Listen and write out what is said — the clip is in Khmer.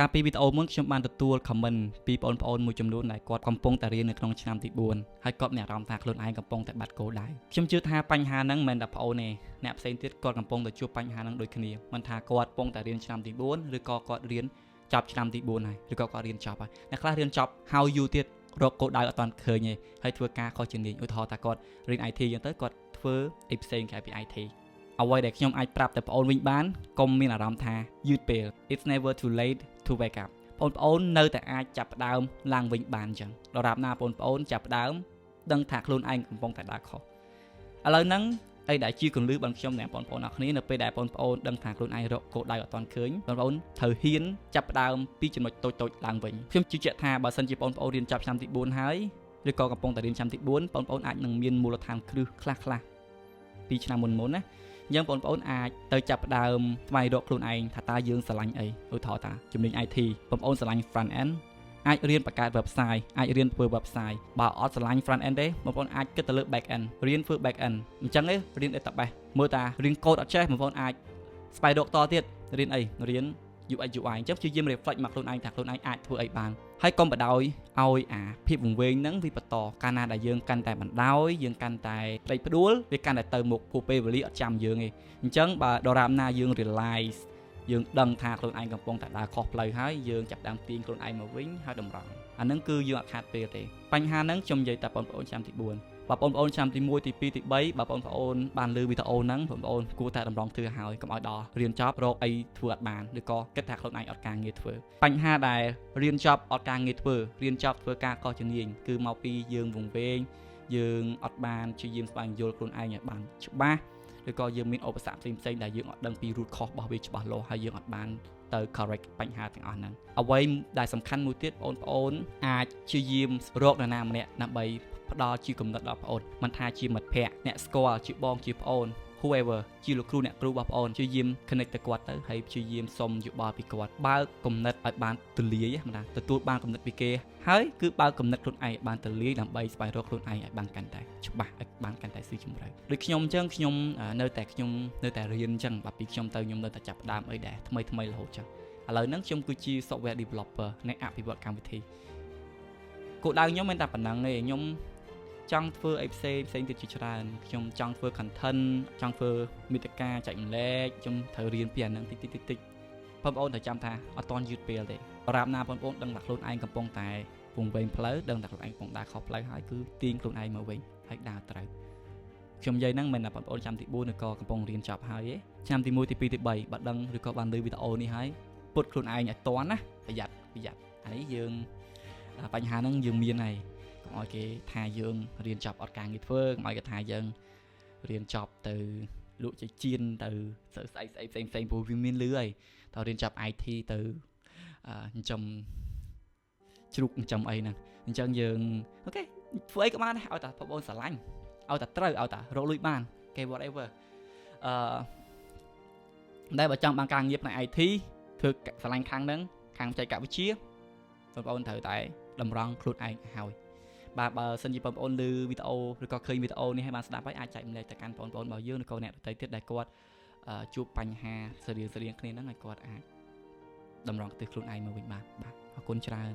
ការពីវីដេអូមុនខ្ញុំបានទទួល comment ពីបងប្អូនមួយចំនួនដែលគាត់កំពុងតែរៀននៅក្នុងឆ្នាំទី4ហើយគាត់មានអារម្មណ៍ថាខ្លួនឯងកំពុងតែបាត់គោលដៅខ្ញុំជឿថាបញ្ហាហ្នឹងមិនមែនតែប្អូនទេអ្នកផ្សេងទៀតគាត់កំពុងតែជួបបញ្ហាហ្នឹងដូចគ្នាមិនថាគាត់កំពុងតែរៀនឆ្នាំទី4ឬក៏គាត់រៀនចប់ឆ្នាំទី4ហើយឬក៏គាត់រៀនចប់ហើយអ្នកខ្លះរៀនចប់ហើយយូរទៀតរកគោលដៅអត់ទាន់ឃើញទេហើយធ្វើការខុសជំនាញឧទាហរណ៍ថាគាត់រៀន IT អញ្ចឹងទៅគាត់ធ្វើអីផ្សេងក្រៅពី IT អ្វីដែលខ្ញុំអាចប្រាប់តែបងប្អូនវិញបានកុំមានអារម្មណ៍ថាយឺតពេល It's never too late to wake up បងប្អូននៅតែអាចចាប់ផ្ដើមឡើងវិញបានអញ្ចឹងដរាបណាបងប្អូនចាប់ផ្ដើមដឹងថាខ្លួនឯងកំពុងតែដើរខុសឥឡូវហ្នឹងអីដែលជាគន្លឹះបងខ្ញុំអ្នកបងប្អូនអរគ្នានៅពេលដែលបងប្អូនដឹងថាខ្លួនឯងរកគោលដៅអត់ទាន់ឃើញបងប្អូនត្រូវហ៊ានចាប់ផ្ដើមពីចំណុចតូចៗឡើងវិញខ្ញុំជឿជាក់ថាបើសិនជាបងប្អូនរៀនចប់ឆ្នាំទី4ហើយឬក៏កំពុងតែរៀនឆ្នាំទី4បងប្អូនអាចនឹងមានមូលដ្ឋានគ្រឹះខ្លះពីឆ្នាំមុនណាអញ្ចឹងបងប្អូនអាចទៅចាប់ផ្ដើមស្វែងរកខ្លួនឯងថាតើយើងស្រឡាញ់អីឧទាហរណ៍ថាជំនាញ IT បងប្អូនស្រឡាញ់ front end អាចរៀនបង្កើត website អាចរៀនធ្វើ website បើអត់ស្រឡាញ់ front end ទេបងប្អូនអាចគិតទៅលើ back end រៀនធ្វើ back end អញ្ចឹងទេរៀន database មើលតារៀន code អត់ចេះបងប្អូនអាចស្វែងរកតទៀតរៀនអីរៀន UX UI អញ្ចឹងព្យាយាម reflect មកខ្លួនឯងថាខ្លួនឯងអាចធ្វើអីបានហើយកុំបដ ாய் ឲ្យអាភាពវង្វេងហ្នឹងវាបន្តកាលណាដែលយើងកាន់តែបណ្ដោយយើងកាន់តែផ្លេចផ្ដួលវាកាន់តែទៅមុខពួកពេលវេលាអត់ចាំយើងទេអញ្ចឹងបើដរាបណាយើង realize យើងដឹងថាខ្លួនឯងកំពុងតែដើរខុសផ្លូវហើយយើងចាប់ដើមទាញខ្លួនឯងមកវិញហើយតម្រង់អាហ្នឹងគឺយើងអត់ខាតពេលទេបញ្ហាហ្នឹងខ្ញុំនិយាយតែបងប្អូនឆ្នាំទី4បើបងប្អូនឆ្នាំទី1ទី2ទី3បើបងប្អូនបានលើវីដេអូហ្នឹងបងប្អូនគួរតែតម្រង់ទិសហើយកុំឲ្យដល់រៀនចប់រកអីធ្វើអត់បានឬក៏គិតថាខ្លួនឯងអត់ការងារធ្វើបញ្ហាដែលរៀនចប់អត់ការងារធ្វើរៀនចប់ធ្វើការកោះជំនាញគឺមកពីយើងវង្វេងយើងអត់បានព្យាយាមស្វែងយល់ខ្លួនឯងឲ្យបានច្បាស់ឬក៏យើងមានឧបសគ្គផ្សេងៗដែលយើងអត់ដឹងពី root cause របស់វាច្បាស់លាស់ហើយយើងអត់បានទៅ correct បញ្ហាទាំងអស់ហ្នឹងអ្វីដែលសំខាន់មួយទៀតបងប្អូនអាចព្យាយាមរកនរណាម្នាក់ដើម្បីផ្ដល់ជាគំនិតដល់បងប្អូនមិនថាជាមិត្តភក្តិអ្នកស្គាល់ជាបងជាប្អូន whoever ជាលោកគ្រូអ្នកគ្រូរបស់បងប្អូនព្យាយាម connect ទៅគាត់ទៅហើយព្យាយាមសុំយោបល់ពីគាត់បើកគំនិតឲ្យបានទូលាយមិនថាទទួលបានគំនិតពីគេហើយគឺបើកគំនិតខ្លួនឯងឲ្យបានទូលាយដើម្បីស្វែងរកខ្លួនឯងឲ្យបានកាន់តែច្បាស់ឲ្យបានកាន់តែស៊ីជម្រៅដូចខ្ញុំអញ្ចឹងខ្ញុំនៅតែរៀនអញ្ចឹងបាទពីខ្ញុំទៅខ្ញុំនៅតែចាប់ផ្ដើមអីដែរថ្មីរហូតចឹងឥឡូវហ្នឹងខ្ញុំគឺជា software developer អ្នកអភិវឌ្ឍកម្មវិធីគោលដៅខ្ញុំមិនតែប៉ុណ្ណឹងទេខ្ញុំចង់ធ្វើអីផ្សេងទៀតជាច្រើនខ្ញុំចង់ធ្វើ content ចង់ធ្វើមាតិកាចែកម្លែកខ្ញុំត្រូវរៀនពីអាហ្នឹងតិចបងប្អូនត្រូវចាំថាអត់តន់យឺតពេលទេបរាបណាបងប្អូនដឹងថាខ្លួនឯងកំពុងតែវង្វេងផ្លូវដឹងថាខ្លួនឯងកំពុងដើរខុសផ្លូវហើយគឺទាញខ្លួនឯងមកវិញហើយដើរត្រូវខ្ញុំនិយាយហ្នឹងមិនមែនបងប្អូនចាំទី4ឬក៏កំពុងរៀនចប់ហើយទេឆ្នាំទី1ទី2ទី3បើដឹងឬក៏បានលើវីដេអូនេះហើយពុតខ្លួនឯងឲ្យតន់ណាប្រយ័ត្នអានេះយើងបញ្ហាហ្នឹងយើងមានហើយកុំឲ្យគេថាយើងរៀនចប់អត់ការងារធ្វើកុំឲ្យគេថាយើងរៀនចប់ទៅលក់ចេញជៀនទៅស្អីផ្សេងព្រោះវាមានលឺហើយតើរៀនចប់ IT ទៅចិញ្ចឹមជ្រូកចិញ្ចឹមអីហ្នឹងអញ្ចឹងយើងអូខេធ្វើអីក៏បានដែរឲ្យតែបងប្អូនស្រឡាញ់ឲ្យតែត្រូវឲ្យតែរកលុយបានគេ whatever តែបើចង់បានការងារផ្នែក IT ធ្វើស្រឡាញ់ខាងហ្នឹងខាងបច្ចេកវិទ្យាបងប្អូនត្រូវតែតម្រង់ខ្លួនឯងហើយបើសិនជាបងប្អូនឮវីដេអូឬក៏ឃើញវីដេអូនេះឲ្យបានស្ដាប់ហើយអាចចែកម្លែកទៅកាន់បងប្អូនរបស់យើងឬក៏អ្នកដទៃទៀតដែលគាត់ជួបបញ្ហាស្រៀងគ្នាហ្នឹងឲ្យគាត់អាចតម្រង់ទិសខ្លួនឯងមកវិញបានបាទអរគុណច្រើន